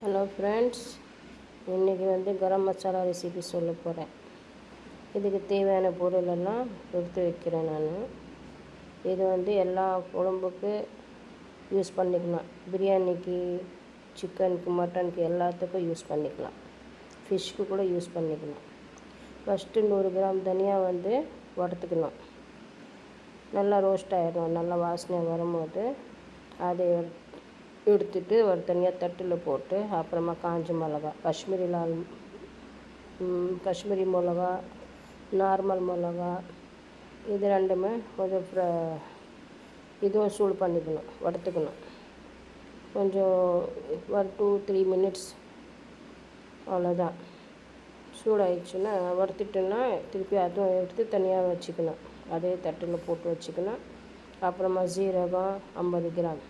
Hello friends, இன்றைக்கி garam masala recipe சொல்ல போகிறேன். இதுக்கு தேவையான பொருளெல்லாம் எடுத்து வைக்கிறேன் நான். இது எல்லா குழம்புக்கு யூஸ் பண்ணிக்கலாம். பிரியாணிக்கு, சிக்கனுக்கு, மட்டனுக்கு எல்லாத்துக்கும் யூஸ் பண்ணிக்கலாம். ஃபிஷ்க்கு கூட யூஸ் பண்ணிக்கலாம். ஃபஸ்ட்டு 100 கிராம் தனியா வறுத்துக்கணும். நல்லா ரோஸ்ட் ஆகிடும். நல்லா வாசனை வரும்போது அதை எடுத்துட்டு ஒரு தனியாக தட்டில் போட்டு, அப்புறமா காஞ்ச மிளகா, காஷ்மீரி மிளகா, நார்மல் மிளகா, இது ரெண்டுமே கொஞ்சம் இதுவும் சூடு பண்ணிக்கணும், வறுத்துக்கணும். கொஞ்சம் ஒரு 2-3 மினிட்ஸ் அவ்வளோதான். சூடாயிடுச்சுன்னா வறுத்துட்டோன்னா திருப்பி அதுவும் எடுத்து தனியாக வச்சுக்கணும். அதே தட்டில் போட்டு வச்சுக்கணும். அப்புறமா சீரகம் 50 கிராம்,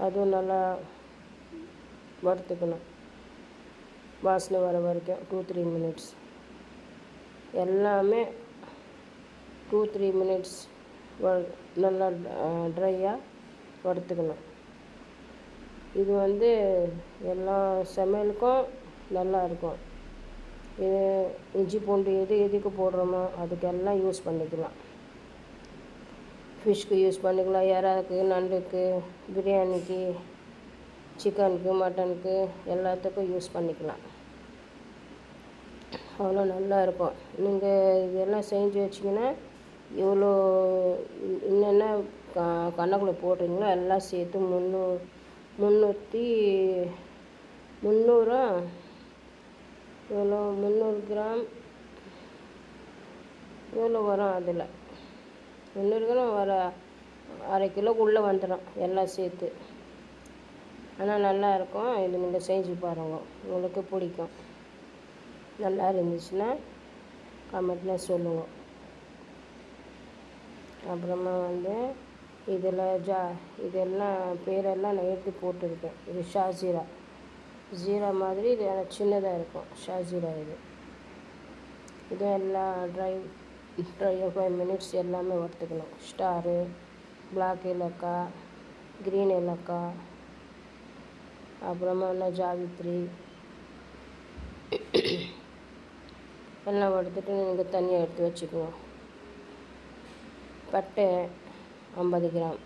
அதுவும் நல்லா வறுத்துக்கணும். வாசனை வர வரைக்கும் 2-3 மினிட்ஸ். எல்லாமே 2-3 மினிட்ஸ் நல்லா ட்ரையாக வறுத்துக்கணும். இது எல்லா சமையலுக்கும் நல்லா இருக்கும். இது இஞ்சி பூண்டு எதுக்கு போடுறோமோ அதுக்கெல்லாம் யூஸ் பண்ணிக்கலாம். ஃபிஷ்க்கு யூஸ் பண்ணிக்கலாம், இறாக்கு, நண்டுக்கு, பிரியாணிக்கு, சிக்கனுக்கு, மட்டனுக்கு எல்லாத்துக்கும் யூஸ் பண்ணிக்கலாம். அவ்வளோ நல்லா இருக்கும். நீங்கள் இதெல்லாம் செஞ்சு வச்சிங்கன்னா எவ்வளோ என்னென்ன கணக்குள்ள போடுறீங்களோ எல்லாம் சேர்த்து 300 கிராம் எவ்வளோ வரும். அதில் 300 கிராம் வர அரை கிலோக்குள்ளே வந்துடும் எல்லாம் சேர்த்து. ஆனால் நல்லாயிருக்கும். இது நீங்கள் செஞ்சு பாருங்கள், உங்களுக்கு பிடிக்கும். நல்லா இருந்துச்சுன்னா கமெண்ட்டில் சொல்லுங்கள். அப்புறமா இதில் இதெல்லாம் பேரெல்லாம் நான் எடுத்து போட்டிருக்கேன். இது ஷாஜீரா, ஜீரா மாதிரி இது சின்னதாக இருக்கும். ஷாஜீரா இது எல்லாம் ட்ரை 5 மினிட்ஸ் எல்லாமே வறுத்துக்கணும். ஸ்டாரு, பிளாக் ஏலக்காய், க்ரீன் ஏலக்காய், அப்புறமா ஜாவித்ரி எல்லாம் வறுத்துட்டு நீங்கள் தனியாக எடுத்து வச்சுக்கணும். பட்டை 50 கிராம்,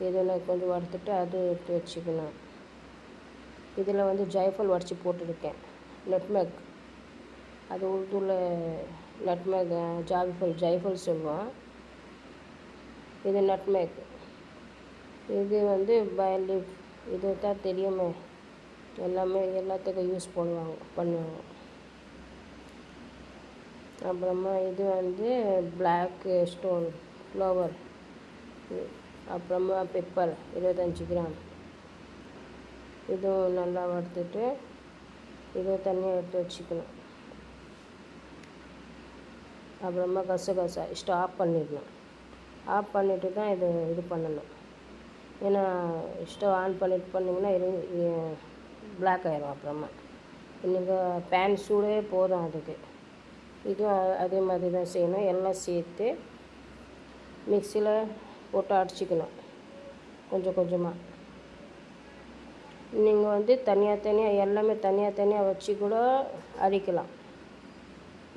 இதில் கொஞ்சம் வறுத்துட்டு அது எடுத்து வச்சுக்கணும். இதில் ஜாய்ஃபல் வறுத்து போட்டிருக்கேன். நட்மேக், அது உருதுல நட்மேக், ஜாய்ஃபல் சொல்லுவோம். இது நட்மேக். இது பை லீஃப், இது தான் தெரியுமே, எல்லாமே எல்லாத்துக்கும் யூஸ் பண்ணுவாங்க. அப்புறமா இது பிளாக் ஸ்டோன் ஃப்ளவர், அப்புறமா பெப்பர் 25 கிராம். இதுவும் நல்லா வறுத்துட்டு இதுவும் தனியாக எடுத்து வச்சுக்கணும். அப்புறமா கசகசா ஸ்டவ் ஆஃப் பண்ணிடணும். ஆஃப் பண்ணிவிட்டு தான் இது பண்ணணும். ஏன்னா ஸ்டவ் ஆன் பண்ணிங்கன்னா பிளாக் ஆகிடும். அப்புறமா நீங்கள் பேன் சூடே போதும் அதுக்கு. இதுவும் அதே மாதிரி தான் செய்யணும். எல்லாம் சேர்த்து மிக்சியில் போட்டு அடிச்சிக்கணும் கொஞ்சம் கொஞ்சமாக. நீங்கள் தனியாக எல்லாமே தனியாக வச்சு கூட அடிக்கலாம்.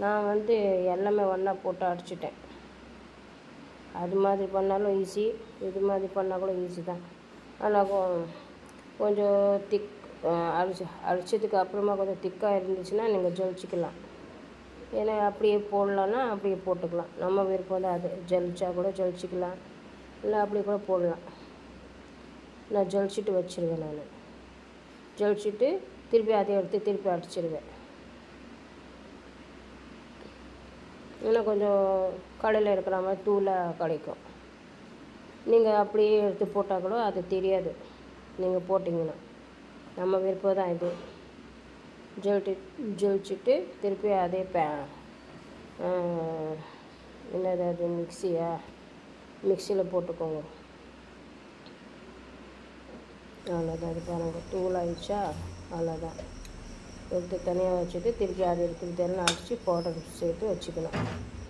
நான் எல்லாமே ஒன்றா போட்டு அடிச்சிட்டேன். அது மாதிரி பண்ணாலும் ஈஸி, இது மாதிரி பண்ணால் கூட ஈஸி தான். ஆனால் கொஞ்சம் அடித்ததுக்கு அப்புறமா கொஞ்சம் திக்காக இருந்துச்சுன்னா நீங்கள் ஜலிச்சிக்கலாம். ஏன்னா அப்படியே போடலான்னா அப்படியே போட்டுக்கலாம். நம்ம விருப்பம் தான் அது. ஜலிச்சா கூட ஜலிச்சிக்கலாம், இல்லை அப்படியே கூட போடலாம். நான் ஜலிச்சிட்டு வச்சுருவேன். நான் ஜலிச்சிட்டு திருப்பி அதை எடுத்து திருப்பி அடிச்சிடுவேன். இன்னும் கொஞ்சம் கடையில் இருக்கிற மாதிரி தூளாக கிடைக்கும். நீங்கள் அப்படியே எடுத்து போட்டால் கூட அது தெரியாது. நீங்கள் போட்டிங்கன்னா நம்ம விருப்பம் தான் இது. ஜலிச்சிட்டு திருப்பி அதே என்னது அது மிக்சியில் போட்டுக்கோங்க. அவ்வளோதான். இது பாருங்கள், தூள் ஆயிடுச்சா? அவ்வளோதான். எடுத்து தனியாக வச்சுட்டு திருப்பி அதை எடுத்துக்கிட்டு எல்லாம் அடித்து பவுடர் சேர்த்து வச்சுக்கணும்.